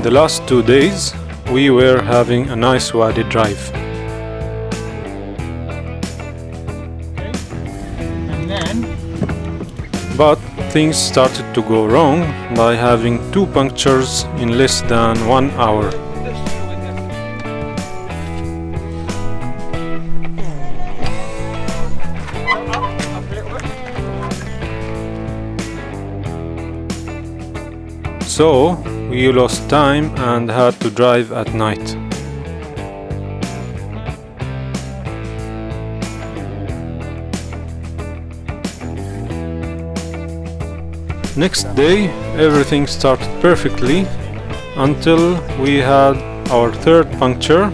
the last 2 days we were having a nice wadi drive. And then But things started to go wrong by having 2 punctures in less than 1 hour. So we lost time and had to drive at night. Next day everything started perfectly until we had our 3rd puncture.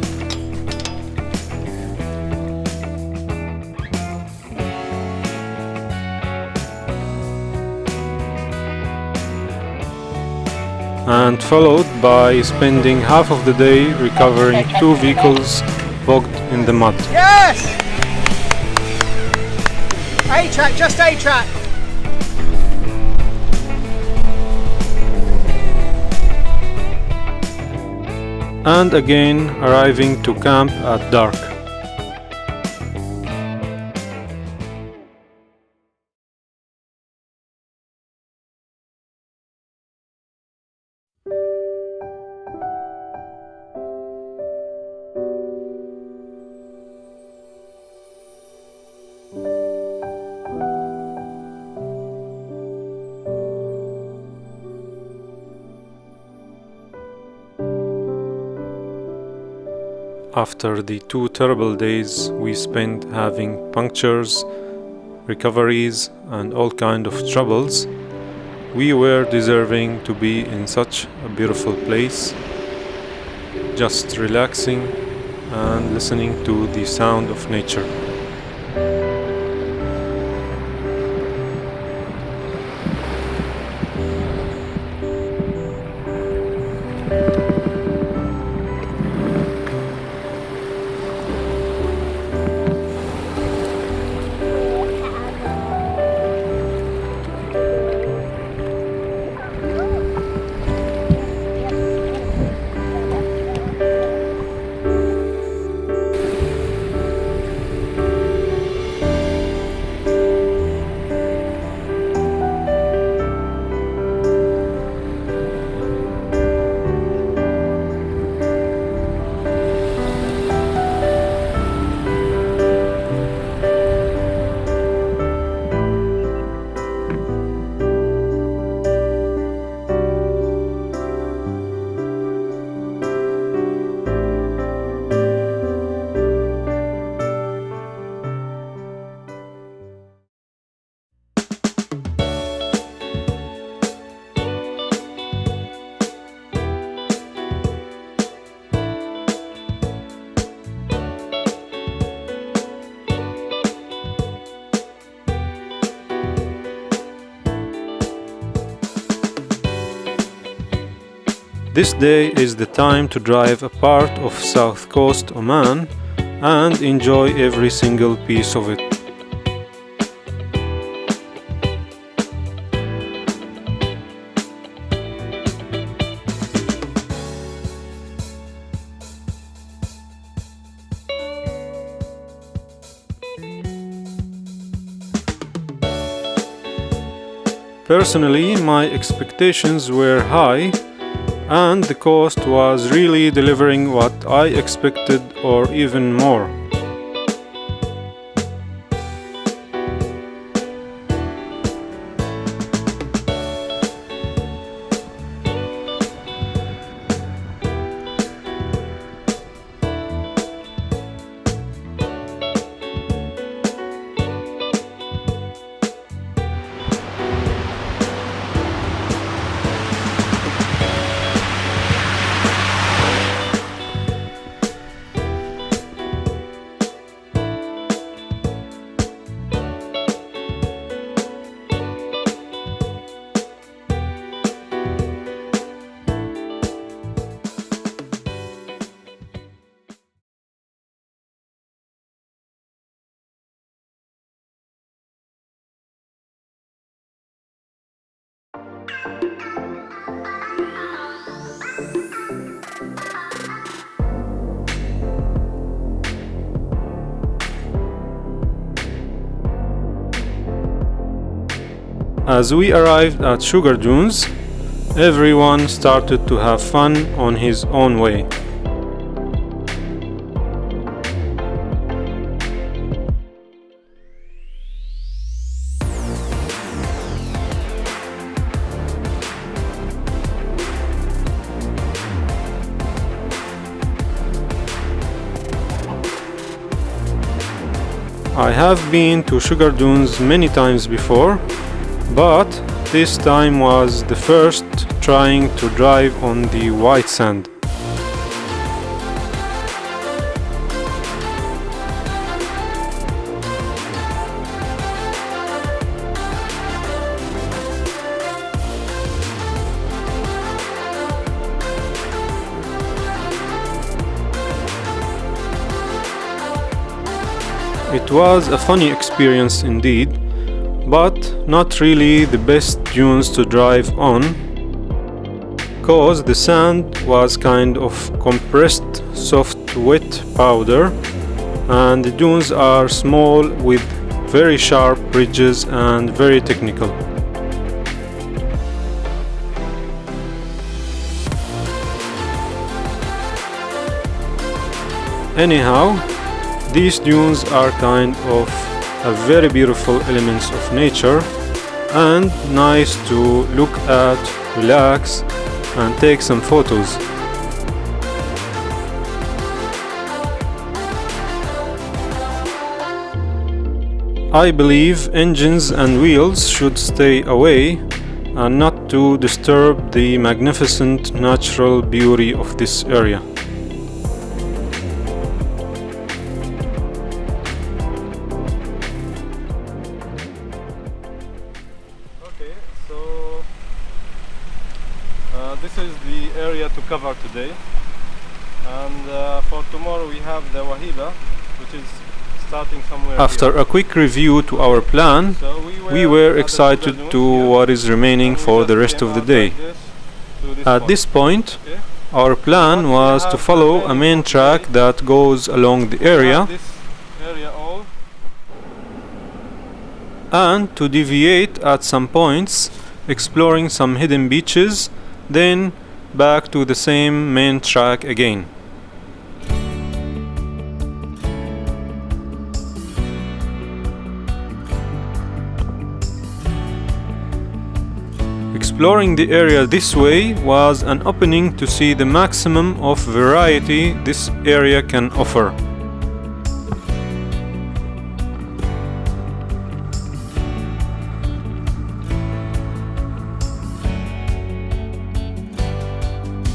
And followed by spending half of the day recovering 2 vehicles bogged in the mud. yes! A-track, just A-track. And again arriving to camp at dark. After the 2 terrible days we spent having punctures, recoveries and all kind of troubles, we were deserving to be in such a beautiful place, just relaxing and listening to the sound of nature. This day is the time to drive a part of South Coast Oman and enjoy every single piece of it. Personally, my expectations were high, and the coast was really delivering what I expected or even more. As we arrived at Sugar Dunes, everyone started to have fun on his own way. I have been to Sugar Dunes many times before, but this time was the first trying to drive on the white sand. It was a funny experience indeed, but not really the best dunes to drive on, cause the sand was kind of compressed soft wet powder, and the dunes are small with very sharp ridges and very technical. Anyhow, these dunes are kind of a very beautiful elements of nature and nice to look at, relax, and take some photos. I believe engines and wheels should stay away and not to disturb the magnificent natural beauty of this area. This is the area to cover today, and for tomorrow we have the Wahiba, which is starting somewhere After a quick review to our plan, so we were excited to what is remaining for the rest of the day. At this point, our plan was to follow a main track that goes along the area and to deviate at some points, exploring some hidden beaches, then back to the same main track again. Exploring the area this way was an opening to see the maximum of variety this area can offer.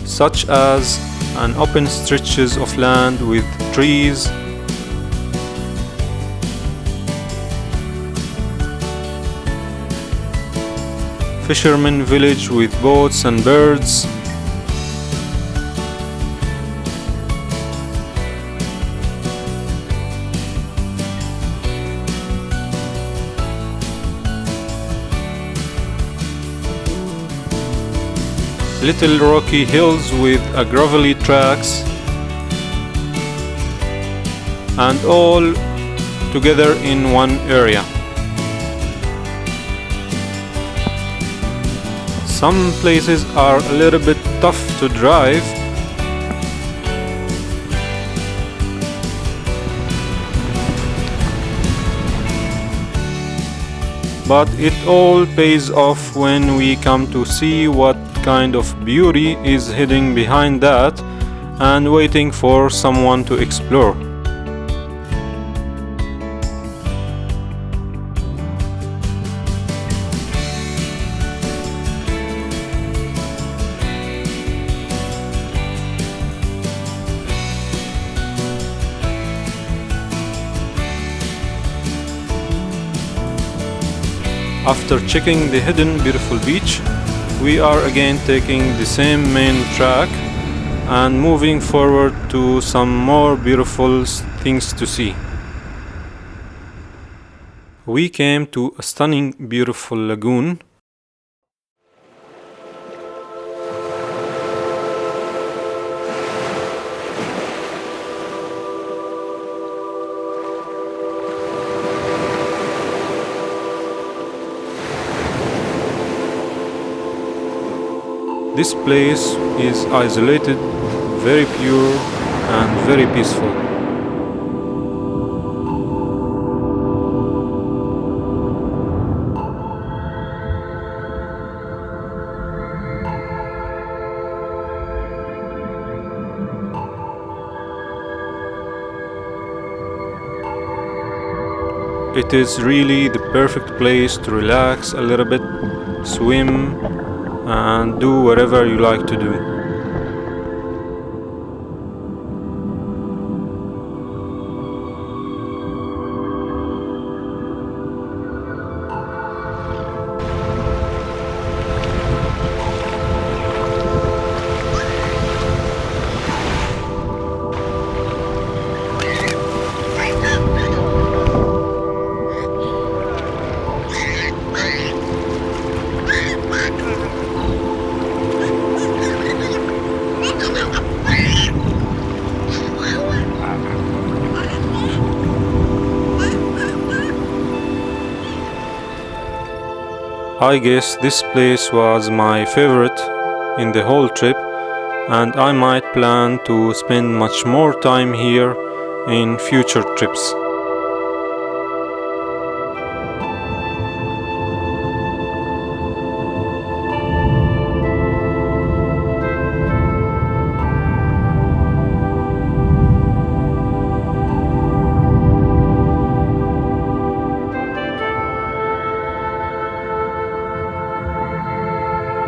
Such as an open stretches of land with trees, fishermen village with boats and birds, little rocky hills with a gravelly tracks, and all together in one area. Some places are a little bit tough to drive, but it all pays off when we come to see what kind of beauty is hiding behind that and waiting for someone to explore. After checking the hidden beautiful beach, we are again taking the same main track and moving forward to some more beautiful things to see. We came to a stunning beautiful lagoon. This place is isolated, very pure and very peaceful. It is really the perfect place to relax a little bit, swim, and do whatever you like to do. I guess this place was my favorite in the whole trip, and I might plan to spend much more time here in future trips.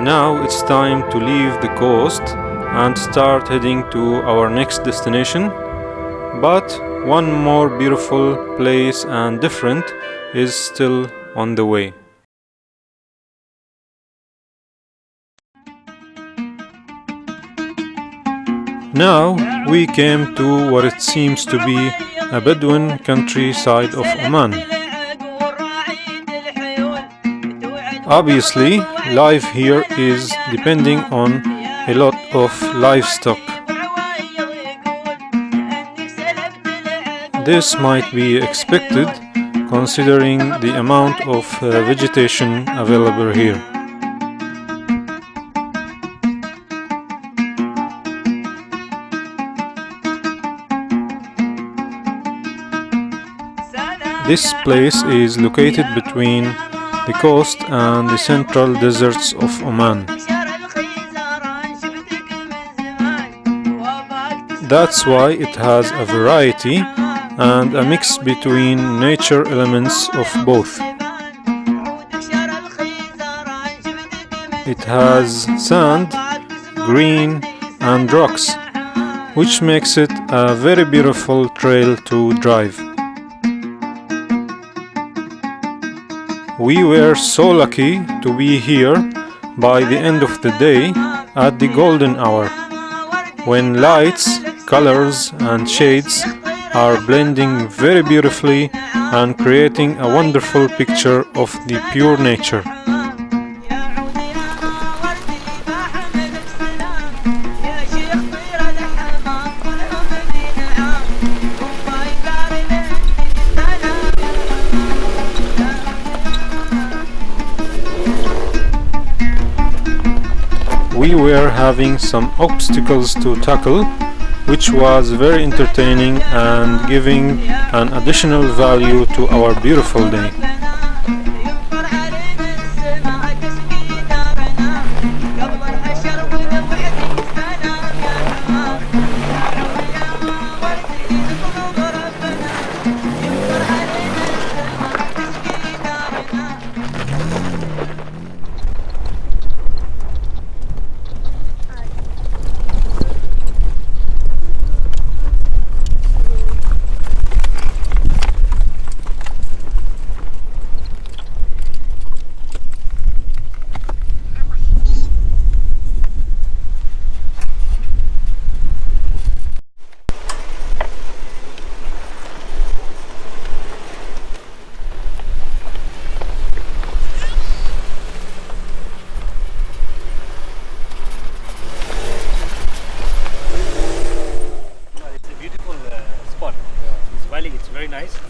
Now it's time to leave the coast and start heading to our next destination, but one more beautiful place and different is still on the way. Now we came to what it seems to be a Bedouin countryside of Oman. Obviously, life here is depending on a lot of livestock. This might be expected considering the amount of vegetation available here. This place is located between the coast and the central deserts of Oman. That's why it has a variety and a mix between nature elements of both. It has sand, green and rocks, which makes it a very beautiful trail to drive. We were so lucky to be here by the end of the day at the golden hour, when lights, colors and shades are blending very beautifully and creating a wonderful picture of the pure nature. We were having some obstacles to tackle, which was very entertaining and giving an additional value to our beautiful day.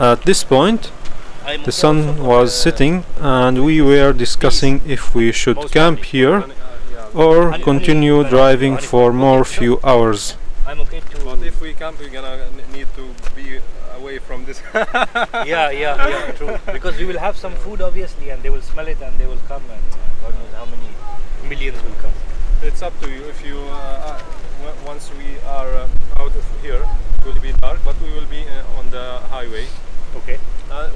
At this point, the sun was setting and we were discussing if we should camp here or continue driving for more few hours. I'm okay to. But if we camp, we're gonna need to be away from this. Yeah, true. Because we will have some food obviously, and they will smell it and they will come, and God knows how many millions will come. It's up to you. If you once we are out of here, it will be dark, but we will be on the highway. Okay.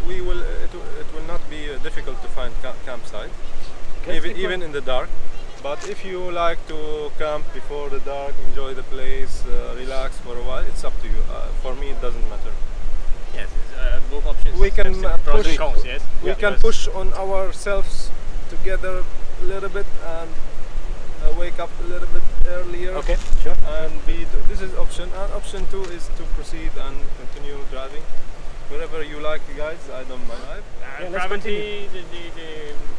We will. It will not be difficult to find campsite, even in the dark. But if you like to camp before the dark, enjoy the place, relax for a while, it's up to you. For me, it doesn't matter. Yes, both options. We can pros and cons, yes. We can push on ourselves together a little bit and wake up a little bit earlier. Okay, sure. And this is option. And option 2 is to proceed and continue driving. Wherever you like, guys, I don't mind. Privately,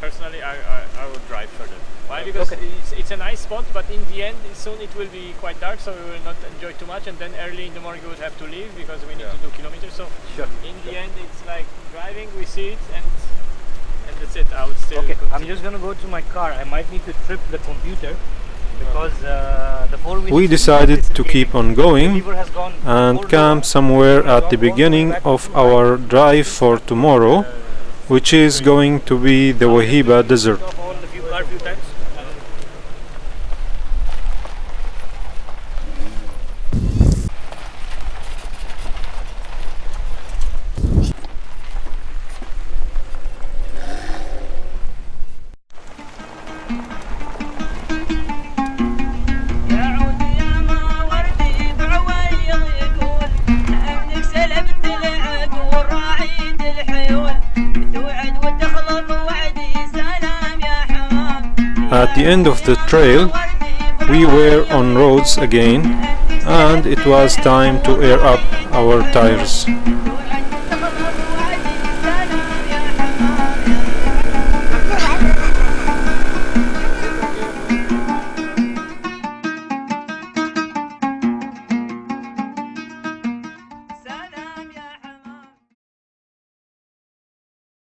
personally, I would drive further. Why? Because it's a nice spot, but in the end, soon it will be quite dark, so we will not enjoy too much. And then early in the morning, we will have to leave because we need to do kilometers. So in the end, it's like driving. We see it, and that's it. I would still. Okay, continue. I'm just gonna go to my car. I might need to trip the computer because the 4 wheels. We decided to keep on going and camp somewhere at the beginning of our drive for tomorrow, which is going to be the Wahiba Desert. At the end of the trail, we were on roads again, and it was time to air up our tires.